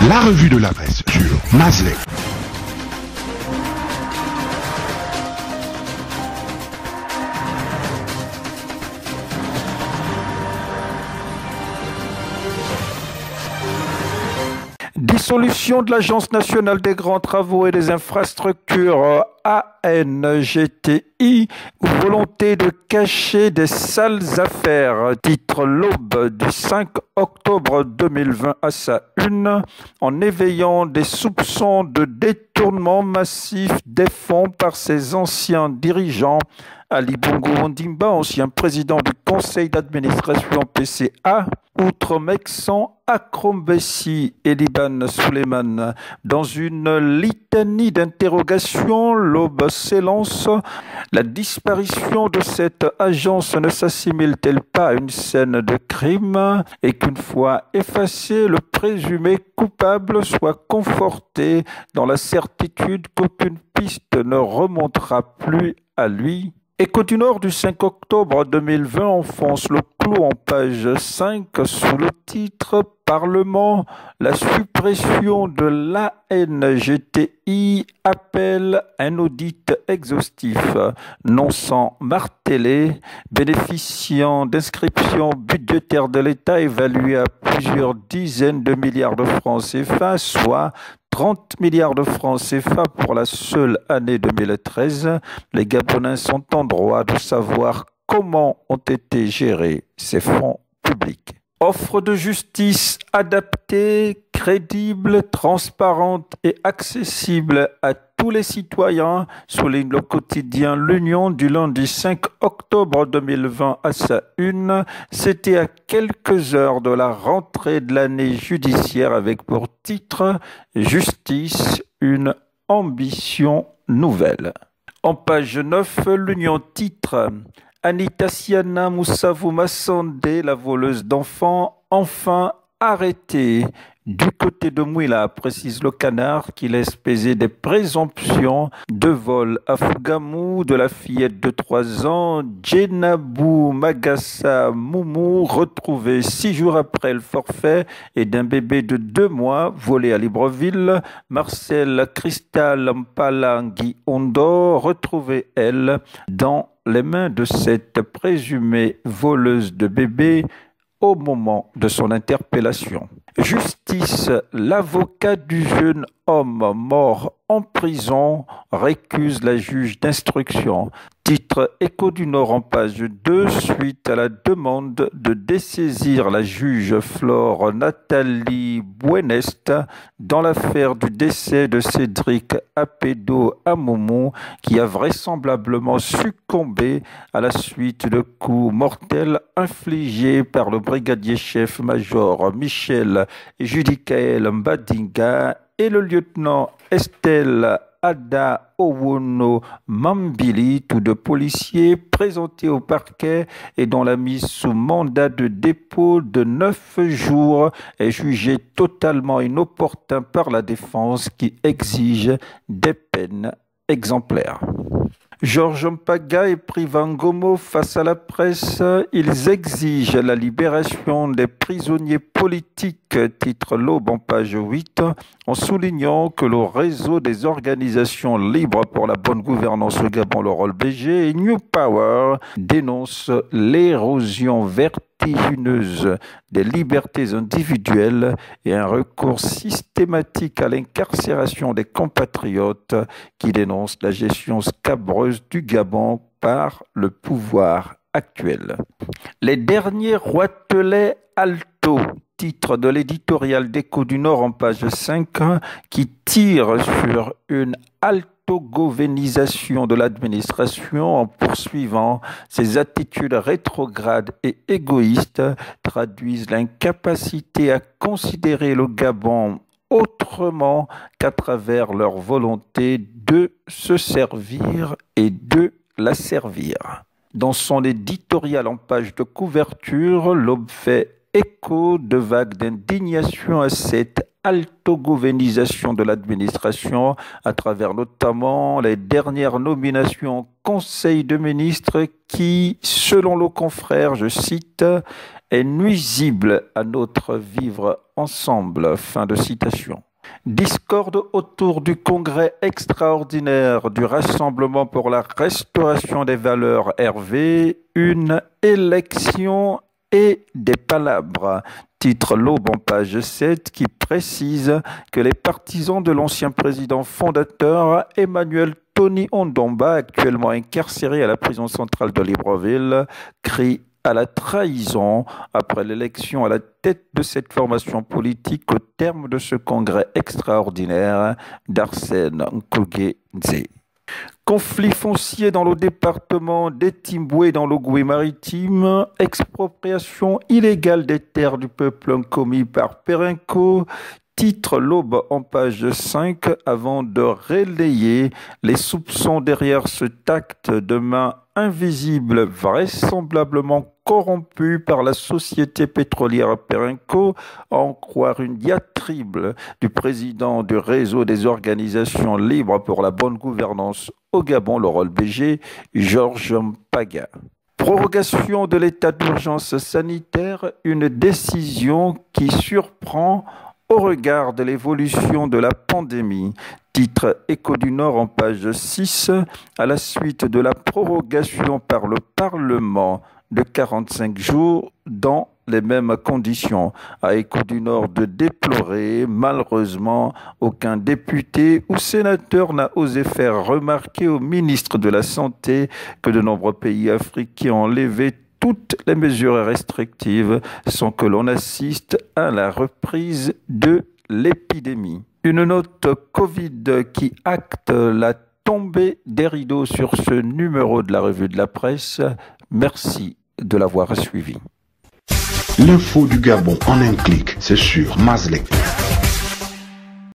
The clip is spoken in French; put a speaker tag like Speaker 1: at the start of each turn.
Speaker 1: La revue de la presse sur Mazlek.
Speaker 2: Dissolution de l'Agence nationale des grands travaux et des infrastructures ANGTI, volonté de cacher des sales affaires, titre l'Aube du 5 octobre 2020 à sa une, en éveillant des soupçons de détournement massif des fonds par ses anciens dirigeants. Ali Bongo Ondimba, ancien président du conseil d'administration PCA, outre Mexan, Akrom Bessi et Liban Suleiman. Dans une litanie d'interrogations, l'Aube s'élance. La disparition de cette agence ne s'assimile-t-elle pas à une scène de crime et qu'une fois effacé, le présumé coupable soit conforté dans la certitude qu'aucune piste ne remontera plus à lui? Écho du Nord du 5 octobre 2020 enfonce le clou en page 5 sous le titre « Parlement, la suppression de l'ANGTI appelle un audit exhaustif, non sans marteler, bénéficiant d'inscriptions budgétaires de l'État évaluées à plusieurs dizaines de milliards de francs CFA, soit 30 milliards de francs CFA pour la seule année 2013, les Gabonais sont en droit de savoir comment ont été gérés ces fonds publics. Offre de justice adaptée, crédible, transparente et accessible à tous les citoyens, souligne le quotidien L'Union du lundi 5 octobre 2020 à sa une. C'était à quelques heures de la rentrée de l'année judiciaire avec pour titre « Justice, une ambition nouvelle ». En page 9, l'Union titre « Anita Siana Moussavou Massandé, la voleuse d'enfants, enfin arrêtée ». Du côté de Mouila, précise le Canard, qui laisse peser des présomptions de vol à Fougamou de la fillette de 3 ans, Djenabou Magassa Moumou, retrouvée 6 jours après le forfait, et d'un bébé de 2 mois volé à Libreville. Marcel Cristal Mpalangui Ondo, retrouvée, elle, dans les mains de cette présumée voleuse de bébés au moment de son interpellation. Justice, l'avocat du jeune homme mort en prison récuse la juge d'instruction. Titre Écho du Nord en page 2, suite à la demande de dessaisir la juge Flore Nathalie Buenest dans l'affaire du décès de Cédric Apédo Amoumou, qui a vraisemblablement succombé à la suite de coups mortels infligés par le brigadier-chef-major Michel Judicaël Mbadinga et le lieutenant Estelle Ada Owono Mambili, tous deux policiers présentés au parquet et dont la mise sous mandat de dépôt de 9 jours est jugée totalement inopportun par la défense qui exige des peines exemplaires. Georges Mpaga et Privangomo face à la presse, ils exigent la libération des prisonniers politiques, titre l'Aube en page 8, en soulignant que le réseau des organisations libres pour la bonne gouvernance au Gabon, le rôle BG et New Power dénoncent l'érosion vertigineuse des libertés individuelles et un recours systématique à l'incarcération des compatriotes qui dénoncent la gestion scabreuse du Gabon par le pouvoir actuel. Les derniers roitelets alto, titre de l'éditorial d'Écho du Nord en page 5, qui tire sur une altogovénisation de l'administration en poursuivant ses attitudes rétrogrades et égoïstes, traduisent l'incapacité à considérer le Gabon autrement qu'à travers leur volonté de se servir et de la servir. Dans son éditorial en page de couverture, l'Aube fait écho de vagues d'indignation à cette altogouvernisation de l'administration à travers notamment les dernières nominations au Conseil de ministres qui, selon le confrère, je cite, est nuisible à notre vivre ensemble. Fin de citation. Discorde autour du congrès extraordinaire du Rassemblement pour la restauration des valeurs RV, une élection et des palabres. Titre l'Aube en page 7 qui précise que les partisans de l'ancien président fondateur Emmanuel Tony Ondomba, actuellement incarcéré à la prison centrale de Libreville, crient à la trahison après l'élection à la tête de cette formation politique au terme de ce congrès extraordinaire d'Arsène Nkogé-Nzé. Conflit foncier dans le département d'Etimboué dans l'Ogooué maritime, expropriation illégale des terres du peuple commis par Perenco, titre l'Aube en page 5 avant de relayer les soupçons derrière ce acte de main invisible vraisemblablement corrompu par la société pétrolière Perenco, à en croire une diatribe du président du réseau des organisations libres pour la bonne gouvernance au Gabon, le rôle BG, Georges Mpaga. Prorogation de l'état d'urgence sanitaire, une décision qui surprend au regard de l'évolution de la pandémie. Titre Écho du Nord en page 6, à la suite de la prorogation par le Parlement de 45 jours dans les mêmes conditions. À Écho du Nord de déplorer, malheureusement, aucun député ou sénateur n'a osé faire remarquer au ministre de la Santé que de nombreux pays africains ont levé toutes les mesures restrictives sans que l'on assiste à la reprise de l'épidémie. Une note Covid qui acte la tombée des rideaux sur ce numéro de la revue de la presse. Merci de l'avoir suivi.
Speaker 1: L'info du Gabon en un clic, c'est sur Mazlek.